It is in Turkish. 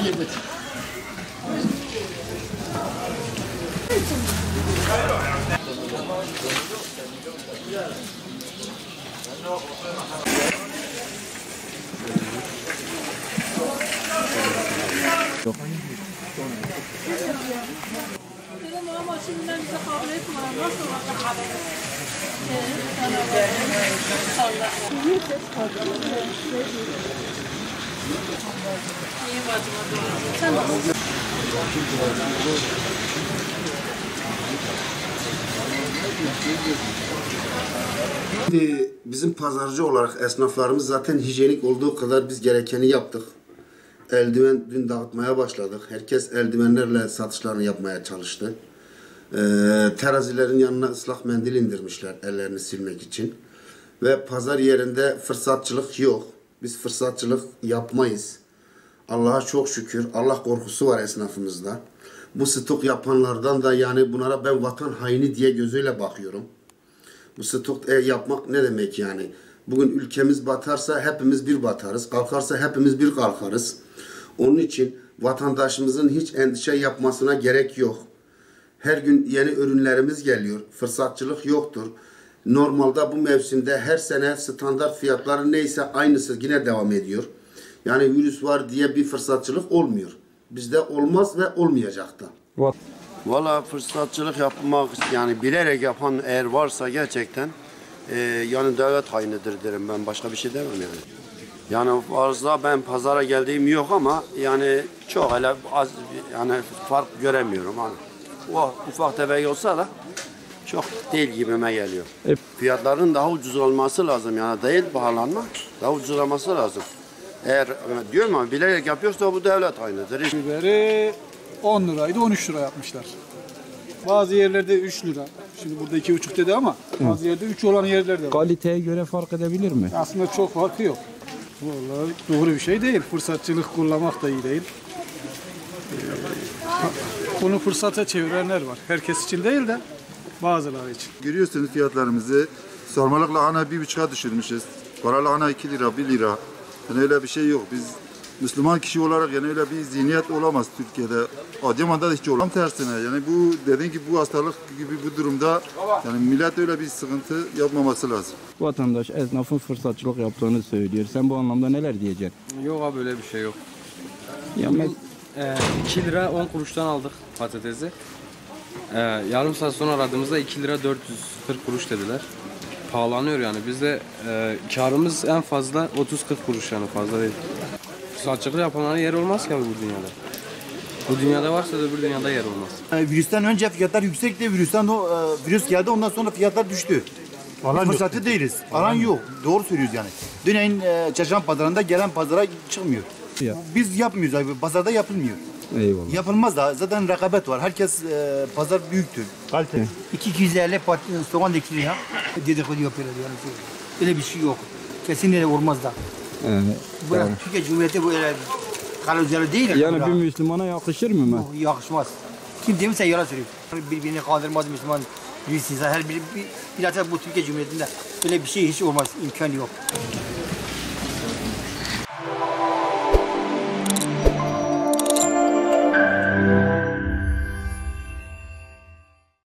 Ama şimdiden bize kabul etmiyor. Nasıl olacak? İyi bacım. Sen nasılsın? Şimdi bizim pazarcı olarak esnaflarımız zaten hijyenik olduğu kadar biz gerekeni yaptık. Eldiven dün dağıtmaya başladık. Herkes eldivenlerle satışlarını yapmaya çalıştı. Terazilerin yanına ıslak mendil indirmişler ellerini silmek için. Ve pazar yerinde fırsatçılık yok. Biz fırsatçılık yapmayız. Allah'a çok şükür. Allah korkusu var esnafımızda. Bu stok yapanlardan da yani bunlara ben vatan haini diye gözüyle bakıyorum. Bu stok yapmak ne demek yani? Bugün ülkemiz batarsa hepimiz bir batarız. Kalkarsa hepimiz bir kalkarız. Onun için vatandaşımızın hiç endişe yapmasına gerek yok. Her gün yeni ürünlerimiz geliyor. Fırsatçılık yoktur. Normalde bu mevsimde her sene standart fiyatları neyse aynısı yine devam ediyor. Yani virüs var diye bir fırsatçılık olmuyor. Bizde olmaz ve olmayacak da. Valla fırsatçılık yapmak yani bilerek yapan eğer varsa gerçekten yani devlet hainidir derim ben. Başka bir şey demem yani. Yani fazla ben pazara geldiğim yok ama yani çok hele az yani fark göremiyorum. Hani o ufak tefek olsa da çok değil gibime geliyor. Fiyatların daha ucuz olması lazım yani değil pahalanma, daha ucuz olması lazım. Eğer diyorum ama bilerek yapıyorsa bu devlet hainidir. Biberi 10 liraydı 13 lira yapmışlar. Bazı yerlerde 3 lira. Şimdi burada 2,5 dedi ama bazı yerde 3 olan yerler de var. Kaliteye göre fark edebilir mi? Aslında çok farkı yok. Vallahi doğru bir şey değil. Fırsatçılık kullanmak da iyi değil. Bunu fırsata çevirenler var. Herkes için değil de bazıları için. Görüyorsunuz fiyatlarımızı. Sormalık lahana 1,5'a düşürmüşüz. Para lahana 2 lira, 1 lira. Yani öyle bir şey yok. Biz Müslüman kişi olarak yani öyle bir zihniyet olamaz Türkiye'de. Adıyaman'da da hiç olamaz. Tam tersine yani bu dediğin gibi bu hastalık gibi bu durumda yani millet öyle bir sıkıntı yapmaması lazım. Vatandaş esnafın fırsatçılık yaptığını söylüyor. Sen bu anlamda neler diyeceksin? Yok abi öyle bir şey yok. Ya 2 lira 10 kuruştan aldık patatesi. Yarım saat sonra aradığımızda 2 lira 440 kuruş dediler. Pahalanıyor yani. Bizde karımız en fazla 30-40 kuruş yani fazla değil. Fırsatçılık yapanların yer olmaz ki abi bu dünyada. Bu dünyada varsa da öbür dünyada yer olmaz. Virüsten önce fiyatlar yüksekti. Virüs geldi ondan sonra fiyatlar düştü. Biz fırsatçı değiliz. Alan yok. Doğru söylüyoruz yani. Dün çarşamba pazarında gelen pazara çıkmıyor. Ya. Biz yapmıyoruz abi. Pazarda yapılmıyor. Eyvallah. Yapılmaz da zaten rekabet var. Herkes pazar büyüktür. Kalite. 250 soğan dikiliyor. Dedikodu yapıyorlar yani. Öyle bir şey yok. Kesinlikle olmaz da. Bu Türkiye Cumhuriyeti böyle kalorizer değil. Yani bir Müslümana yakışır mı? Yakışmaz. Kim demişse yalan söylüyor. Birbirini kandırmaz Müslüman. Her bir bu Türkiye Cumhuriyeti'nde böyle bir şey hiç olmaz. İmkanı yok.